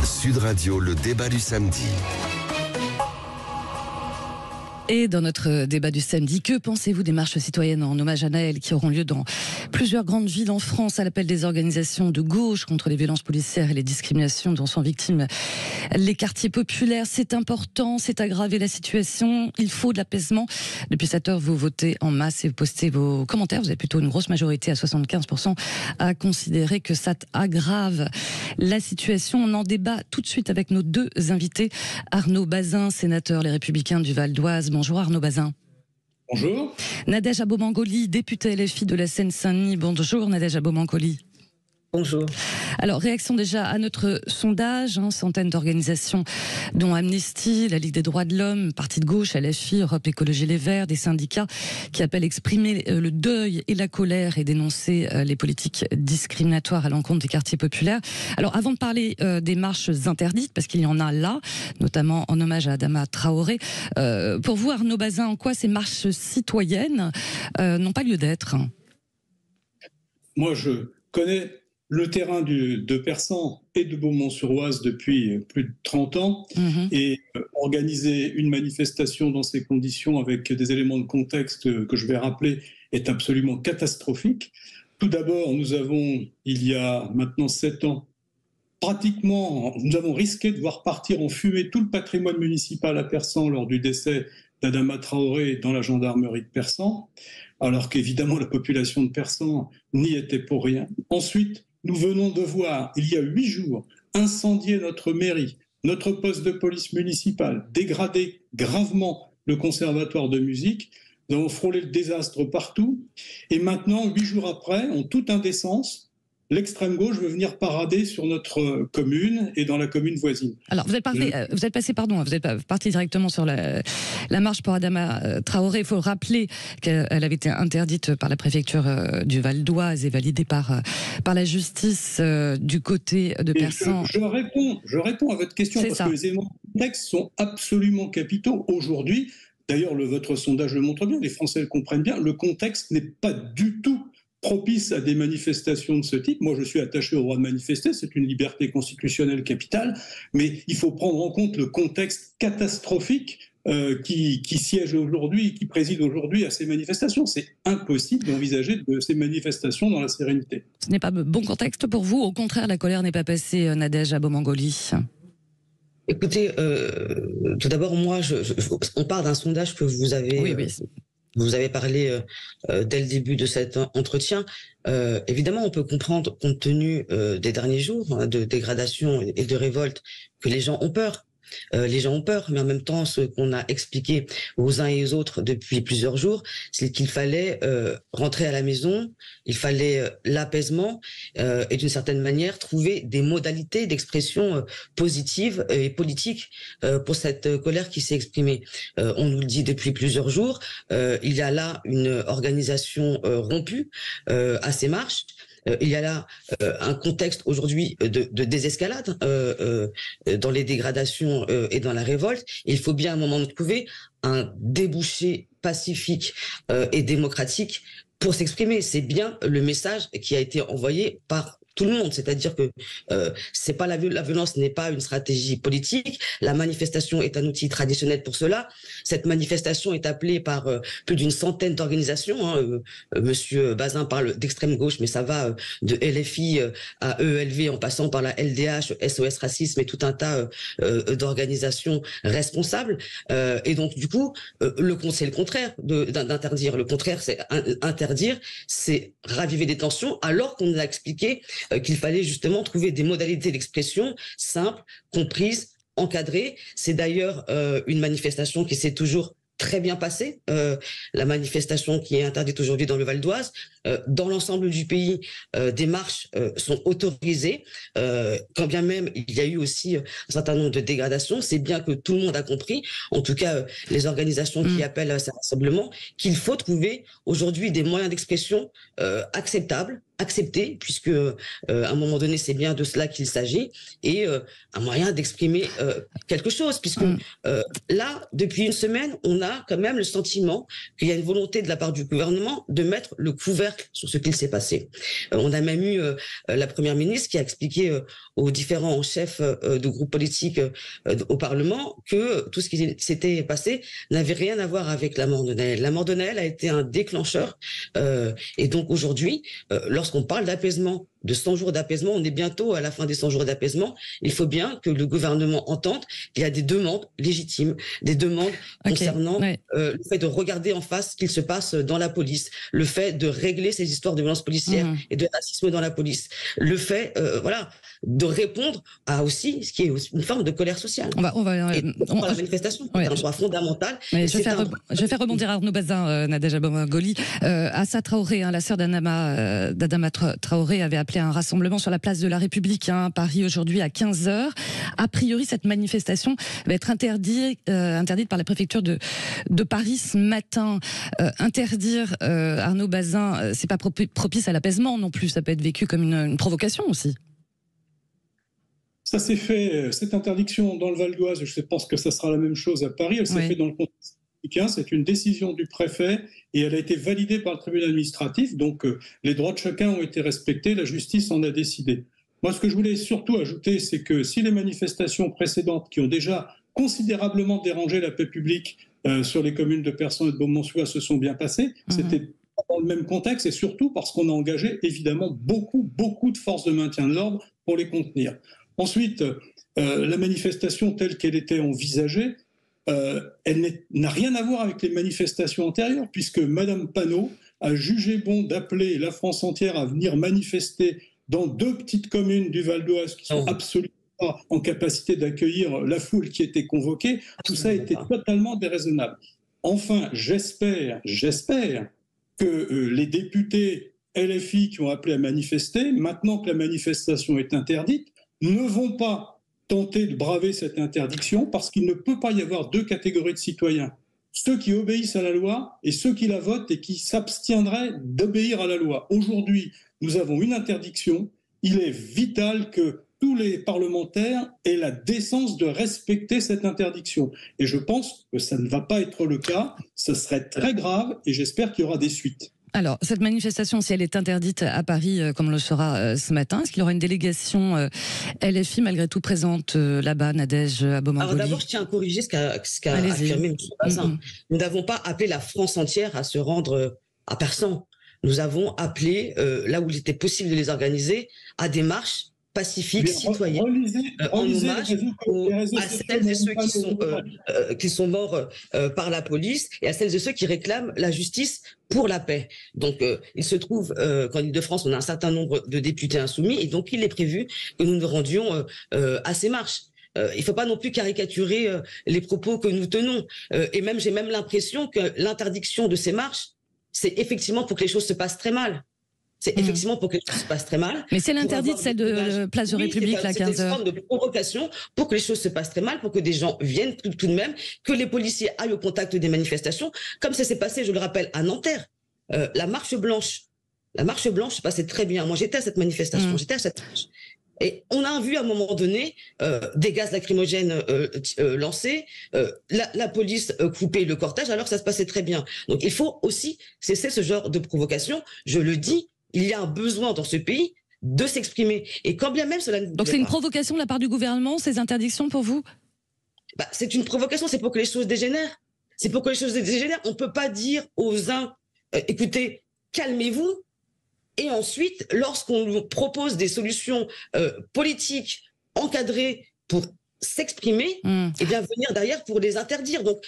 Sud Radio, le débat du samedi. Et dans notre débat du samedi, que pensez-vous des marches citoyennes en hommage à Naël qui auront lieu dans plusieurs grandes villes en France à l'appel des organisations de gauche contre les violences policières et les discriminations dont sont victimes les quartiers populaires? C'est important, c'est aggraver la situation, il faut de l'apaisement. Depuis 7 heures, vous votez en masse et vous postez vos commentaires. Vous avez plutôt une grosse majorité, à 75%, à considérer que ça aggrave la situation. On en débat tout de suite avec nos deux invités. Arnaud Bazin, sénateur Les Républicains du Val d'Oise. Bonjour Arnaud Bazin. Bonjour. Nadège Abo-Mangoli, députée LFI de la Seine-Saint-Denis. Bonjour Nadège Abo-Mangoli. Bonjour. Alors, réaction déjà à notre sondage, centaines d'organisations, dont Amnesty, la Ligue des droits de l'homme, Parti de gauche, LFI, Europe Écologie Les Verts, des syndicats qui appellent à exprimer le deuil et la colère et dénoncer les politiques discriminatoires à l'encontre des quartiers populaires. Alors, avant de parler des marches interdites, parce qu'il y en a là, notamment en hommage à Adama Traoré, pour vous, Arnaud Bazin, en quoi ces marches citoyennes n'ont pas lieu d'être? Moi, je connais le terrain de Persan et de Beaumont-sur-Oise depuis plus de 30 ans, et organiser une manifestation dans ces conditions avec des éléments de contexte que je vais rappeler est absolument catastrophique. Tout d'abord, nous avons, il y a maintenant 7 ans, nous avons risqué de voir partir en fumée tout le patrimoine municipal à Persan lors du décès d'Adama Traoré dans la gendarmerie de Persan, alors qu'évidemment la population de Persan n'y était pour rien. Ensuite, nous venons de voir, il y a 8 jours, incendier notre mairie, notre poste de police municipale, dégrader gravement le conservatoire de musique. Nous avons frôlé le désastre partout. Et maintenant, 8 jours après, en toute indécence, l'extrême gauche veut venir parader sur notre commune et dans la commune voisine. Alors, vous êtes parti directement sur la marche pour Adama Traoré. Il faut rappeler qu'elle avait été interdite par la préfecture du Val d'Oise et validée par la justice du côté de Persan. Je réponds à votre question parce que les éléments de texte sont absolument capitaux. Aujourd'hui, d'ailleurs, votre sondage le montre bien, les Français le comprennent bien, le contexte n'est pas du tout propice à des manifestations de ce type. Moi, je suis attaché au droit de manifester, c'est une liberté constitutionnelle capitale, mais il faut prendre en compte le contexte catastrophique qui siège aujourd'hui, qui préside aujourd'hui à ces manifestations. C'est impossible d'envisager de ces manifestations dans la sérénité. Ce n'est pas le bon contexte pour vous? Au contraire, la colère n'est pas passée, Nadège Abo-Mangoli? Écoutez, tout d'abord, moi, on parle d'un sondage que vous avez... Oui. Vous avez parlé dès le début de cet entretien. Évidemment, on peut comprendre, compte tenu des derniers jours de dégradation et de révolte, que les gens ont peur. Les gens ont peur, mais en même temps, ce qu'on a expliqué aux uns et aux autres depuis plusieurs jours, c'est qu'il fallait rentrer à la maison, il fallait l'apaisement et d'une certaine manière trouver des modalités d'expression positive et politique pour cette colère qui s'est exprimée. On nous le dit depuis plusieurs jours, il y a là une organisation rompue à ces marches. Il y a là un contexte aujourd'hui de désescalade dans les dégradations et dans la révolte. Il faut bien à un moment trouver un débouché pacifique et démocratique pour s'exprimer. C'est bien le message qui a été envoyé par tout le monde, c'est-à-dire que c'est pas la violence n'est pas une stratégie politique. La manifestation est un outil traditionnel pour cela. Cette manifestation est appelée par plus d'une centaine d'organisations. Monsieur Bazin parle d'extrême gauche, mais ça va de LFI à EELV en passant par la LDH, SOS Racisme et tout un tas d'organisations responsables. Et donc du coup, c'est le contraire d'interdire. Le contraire, c'est interdire, c'est raviver des tensions, alors qu'on a expliqué qu'il fallait justement trouver des modalités d'expression simples, comprises, encadrées. C'est d'ailleurs une manifestation qui s'est toujours très bien passée, la manifestation qui est interdite aujourd'hui dans le Val d'Oise. Dans l'ensemble du pays, des marches sont autorisées, quand bien même il y a eu aussi un certain nombre de dégradations. C'est bien que tout le monde a compris, en tout cas les organisations qui appellent à ce rassemblement, qu'il faut trouver aujourd'hui des moyens d'expression acceptables, accepté, puisque à un moment donné, c'est bien de cela qu'il s'agit, et un moyen d'exprimer quelque chose, puisque là, depuis une semaine, on a quand même le sentiment qu'il y a une volonté de la part du gouvernement de mettre le couvercle sur ce qu'il s'est passé. On a même eu la première ministre qui a expliqué aux différents chefs de groupes politiques au Parlement que tout ce qui s'était passé n'avait rien à voir avec la mort de Naël. La mort de Naël a été un déclencheur, et donc aujourd'hui, lorsqu'on parle d'apaisement, de 100 jours d'apaisement, on est bientôt à la fin des 100 jours d'apaisement. Il faut bien que le gouvernement entende qu'il y a des demandes légitimes, des demandes concernant le fait de regarder en face ce qu'il se passe dans la police, le fait de régler ces histoires de violence policière et de racisme dans la police, le fait de répondre à aussi ce qui est une forme de colère sociale. On va la manifestation, c'est un droit fondamental. Je vais faire rebondir Arnaud Bazin, Nadège Abou-Mangoli. Assa Traoré, la sœur d'Adama Traoré, avait appelé un rassemblement sur la place de la République à Paris aujourd'hui à 15h. A priori, cette manifestation va être interdite par la préfecture de Paris ce matin. Interdire, Arnaud Bazin, c'est pas propice à l'apaisement non plus. Ça peut être vécu comme une provocation aussi. Ça s'est fait, cette interdiction dans le Val d'Oise, je pense que ça sera la même chose à Paris, elle s'est faite dans le contexte républicain, c'est une décision du préfet et elle a été validée par le tribunal administratif, donc les droits de chacun ont été respectés, la justice en a décidé. Moi, ce que je voulais surtout ajouter, c'est que si les manifestations précédentes qui ont déjà considérablement dérangé la paix publique sur les communes de Persan et de Beaumont-sur-Oise se sont bien passées, c'était dans le même contexte et surtout parce qu'on a engagé évidemment beaucoup de forces de maintien de l'ordre pour les contenir. Ensuite, la manifestation telle qu'elle était envisagée, elle n'a rien à voir avec les manifestations antérieures, puisque Mme Panot a jugé bon d'appeler la France entière à venir manifester dans 2 petites communes du Val d'Oise qui sont absolument pas en capacité d'accueillir la foule qui était convoquée. Tout ça était totalement déraisonnable. Enfin, j'espère que les députés LFI qui ont appelé à manifester, maintenant que la manifestation est interdite, ne vont pas tenter de braver cette interdiction parce qu'il ne peut pas y avoir 2 catégories de citoyens. Ceux qui obéissent à la loi et ceux qui la votent et qui s'abstiendraient d'obéir à la loi. Aujourd'hui, nous avons une interdiction. Il est vital que tous les parlementaires aient la décence de respecter cette interdiction. Et je pense que ça ne va pas être le cas. Ce serait très grave et j'espère qu'il y aura des suites. Alors, cette manifestation, si elle est interdite à Paris, comme on le sera ce matin, est-ce qu'il y aura une délégation LFI malgré tout présente là-bas, Nadège Abou-Mangoli? Alors d'abord, je tiens à corriger ce qu'a affirmé M. Bazin. Nous n'avons pas appelé la France entière à se rendre à Persan. Nous avons appelé, là où il était possible de les organiser, à des marches pacifiques, citoyennes, en hommage à celles et ceux qui sont morts par la police et à celles et ceux qui réclament la justice pour la paix. Donc, il se trouve qu'en Ile-de-France, on a un certain nombre de députés insoumis et donc il est prévu que nous nous rendions à ces marches. Il ne faut pas non plus caricaturer les propos que nous tenons. Et même, j'ai même l'impression que l'interdiction de ces marches, c'est effectivement pour que les choses se passent très mal. C'est effectivement pour que les choses se passent très mal. Mais c'est l'interdit de celle de Place de République, là, 15h. C'est une forme de provocation pour que les choses se passent très mal, pour que des gens viennent tout de même, que les policiers aillent au contact des manifestations, comme ça s'est passé, je le rappelle, à Nanterre. La marche blanche se passait très bien. Moi, j'étais à cette manifestation, j'étais à cette marche. Et on a vu à un moment donné des gaz lacrymogènes lancés, la police couper le cortège alors que ça se passait très bien. Donc il faut aussi cesser ce genre de provocation. Je le dis, il y a un besoin dans ce pays de s'exprimer. Et quand bien même cela ne... Donc c'est une provocation de la part du gouvernement, ces interdictions pour vous? C'est une provocation, c'est pour que les choses dégénèrent. C'est pour que les choses dégénèrent. On ne peut pas dire aux uns, écoutez, calmez-vous. Et ensuite, lorsqu'on nous propose des solutions politiques encadrées pour s'exprimer, et bien venir derrière pour les interdire. Donc,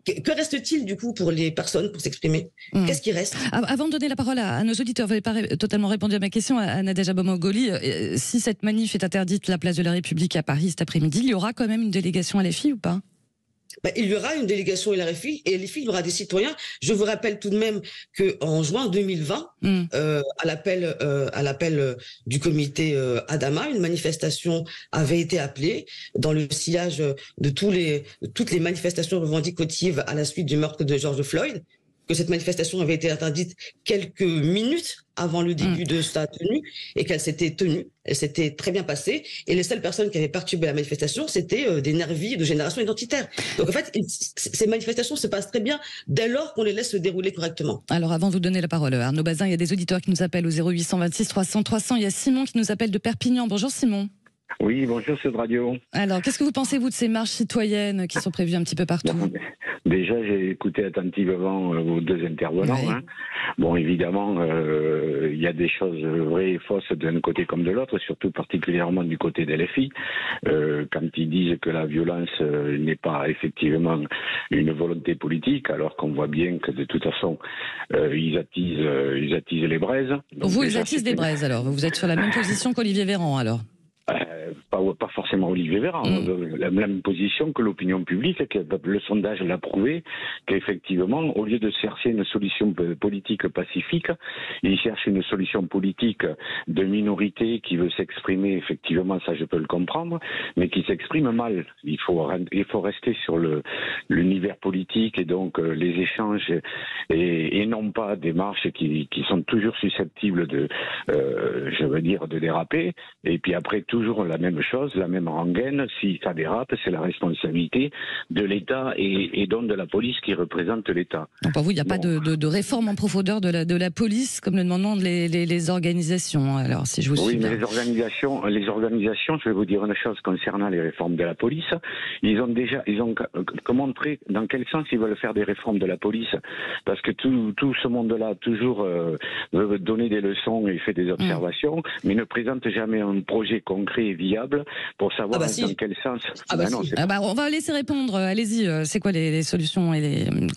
que reste-t-il du coup pour les personnes pour s'exprimer? Qu'est-ce qui reste? Avant de donner la parole à nos auditeurs, vous n'avez pas totalement répondu à ma question, à Nadège Abou-Mangoli. Si cette manif est interdite, la place de la République à Paris cet après-midi, il y aura quand même une délégation à LFI ou pas? Il y aura une délégation LFI et LFI, il y aura des citoyens. Je vous rappelle tout de même qu'en juin 2020, à l'appel du comité Adama, une manifestation avait été appelée dans le sillage de toutes les manifestations revendicatives à la suite du meurtre de George Floyd. que cette manifestation avait été interdite quelques minutes avant le début de sa tenue et qu'elle s'était tenue, elle s'était très bien passée. Et les seules personnes qui avaient participé à la manifestation, c'était des nervis de génération identitaire. Donc en fait, ces manifestations se passent très bien dès lors qu'on les laisse se dérouler correctement. Alors avant de vous donner la parole, Arnaud Bazin, il y a des auditeurs qui nous appellent au 0826 300 300. Il y a Simon qui nous appelle de Perpignan. Bonjour Simon. Oui, bonjour Sud Radio. Alors, qu'est-ce que vous pensez, vous, de ces marches citoyennes qui sont prévues un petit peu partout? Déjà, j'ai écouté attentivement vos deux intervenants. Oui. Bon, évidemment, il y a des choses vraies et fausses d'un côté comme de l'autre, surtout particulièrement du côté des LFI, quand ils disent que la violence n'est pas effectivement une volonté politique, alors qu'on voit bien que de toute façon, ils attisent les braises. Donc, vous, ils attisent des braises, alors. Vous êtes sur la même position qu'Olivier Véran, alors? Pas forcément Olivier Véran, la même position que l'opinion publique, que le sondage l'a prouvé, qu'effectivement, au lieu de chercher une solution politique pacifique, il cherche une solution politique de minorité qui veut s'exprimer, effectivement, ça je peux le comprendre, mais qui s'exprime mal. Il faut rester sur l'univers politique et donc les échanges et non pas des marches qui sont toujours susceptibles de déraper, et puis après toujours la même chose, la même rengaine. Si ça dérape, c'est la responsabilité de l'État et donc de la police qui représente l'État. Pour vous, il n'y a pas de réforme en profondeur de la police, comme le demandent les organisations. Alors, si je vous suis mais bien. les organisations, je vais vous dire une chose concernant les réformes de la police. Ils ont montré dans quel sens ils veulent faire des réformes de la police, parce que tout ce monde-là toujours veut donner des leçons et fait des observations, mais ne présente jamais un projet concret et viable pour savoir dans quel sens. On va laisser répondre. Allez-y. C'est quoi les solutions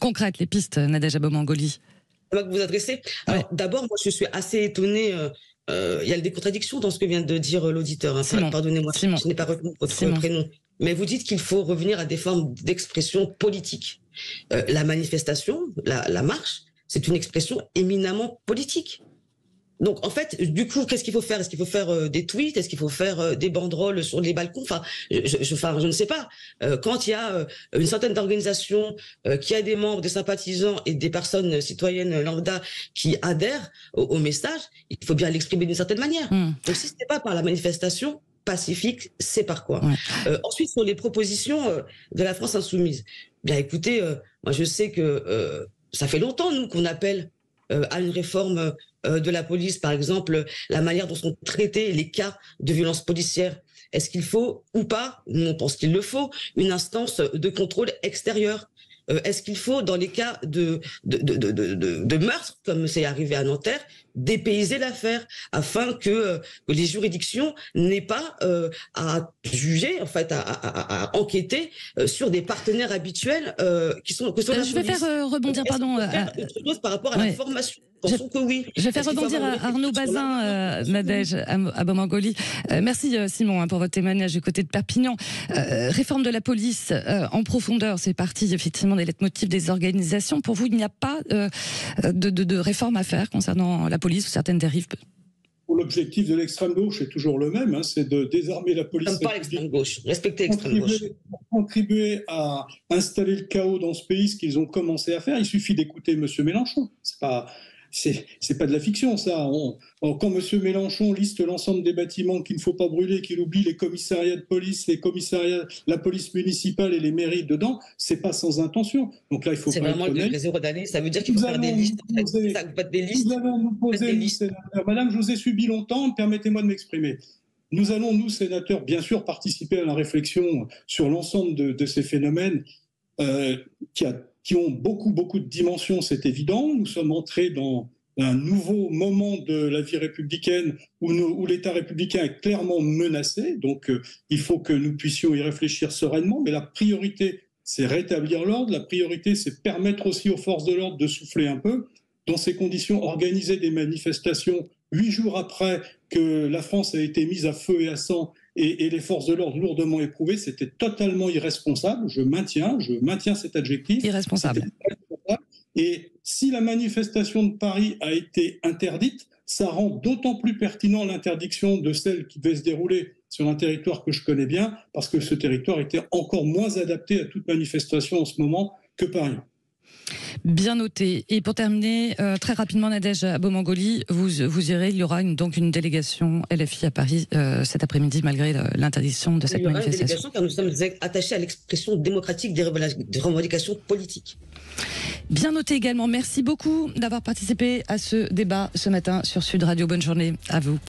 concrètes, les pistes, Nadège Abomangoli? Que vous adressez. Alors, d'abord, moi, je suis assez étonnée. Il y a des contradictions dans ce que vient de dire l'auditeur. Pardonnez-moi, je n'ai pas retenu votre prénom. Mais vous dites qu'il faut revenir à des formes d'expression politique. La manifestation, la marche, c'est une expression éminemment politique. Donc, en fait, du coup, qu'est-ce qu'il faut faire? Est-ce qu'il faut faire des tweets? Est-ce qu'il faut faire des banderoles sur les balcons? Enfin, je ne sais pas. Quand il y a une centaine d'organisations, qui a des membres, des sympathisants et des personnes citoyennes lambda qui adhèrent au message, il faut bien l'exprimer d'une certaine manière. Donc, si ce n'est pas par la manifestation pacifique, c'est par quoi? Ensuite, sur les propositions de la France insoumise. Bien, écoutez, moi, je sais que ça fait longtemps, nous, qu'on appelle à une réforme de la police, par exemple, la manière dont sont traités les cas de violence policière. Est-ce qu'il faut ou pas, nous on pense qu'il le faut, une instance de contrôle extérieur? Est-ce qu'il faut, dans les cas de meurtre, comme c'est arrivé à Nanterre, dépayser l'affaire afin que les juridictions n'aient pas à juger, en fait, à enquêter sur des partenaires habituels qui sont. Je vais faire rebondir, pardon. Par rapport à la formation. Je vais faire rebondir Arnaud Bazin, Nadège Abomangoli. Merci Simon pour votre témoignage du côté de Perpignan. Réforme de la police en profondeur, c'est parti effectivement des leitmotifs des organisations. Pour vous, il n'y a pas de réforme à faire concernant la police ou certaines dérives? L'objectif de l'extrême gauche est toujours le même, c'est de désarmer la police. Pas l'extrême gauche, respecter l'extrême gauche. Contribuer à installer le chaos dans ce pays, ce qu'ils ont commencé à faire. Il suffit d'écouter M. Mélenchon. C'est pas de la fiction, ça. Quand M. Mélenchon liste l'ensemble des bâtiments qu'il ne faut pas brûler, qu'il oublie les commissariats de police, les commissariats, la police municipale et les mairies dedans, c'est pas sans intention. Donc là, il faut pas être honnête. C'est vraiment le zéro d'année. Ça veut dire qu'il faut faire des listes. Nous allons nous poser, nous, sénateurs. Madame, je vous ai subi longtemps, permettez-moi de m'exprimer. Nous allons, nous, sénateurs, bien sûr, participer à la réflexion sur l'ensemble de ces phénomènes qui ont beaucoup de dimensions, c'est évident. Nous sommes entrés dans un nouveau moment de la vie républicaine où l'État républicain est clairement menacé. Donc, il faut que nous puissions y réfléchir sereinement. Mais la priorité, c'est rétablir l'ordre. La priorité, c'est permettre aussi aux forces de l'ordre de souffler un peu. Dans ces conditions, organiser des manifestations 8 jours après que la France a été mise à feu et à sang et les forces de l'ordre lourdement éprouvées, c'était totalement irresponsable. Je maintiens cet adjectif. Irresponsable. Et si la manifestation de Paris a été interdite, ça rend d'autant plus pertinent l'interdiction de celle qui devait se dérouler sur un territoire que je connais bien, parce que ce territoire était encore moins adapté à toute manifestation en ce moment que Paris. Bien noté. Et pour terminer, très rapidement, Nadège Abou-Mangoli, vous irez, il y aura donc une délégation LFI à Paris cet après-midi, malgré l'interdiction de cette manifestation. Il y aura une délégation car nous sommes attachés à l'expression démocratique des revendications politiques. Bien noté également. Merci beaucoup d'avoir participé à ce débat ce matin sur Sud Radio. Bonne journée à vous.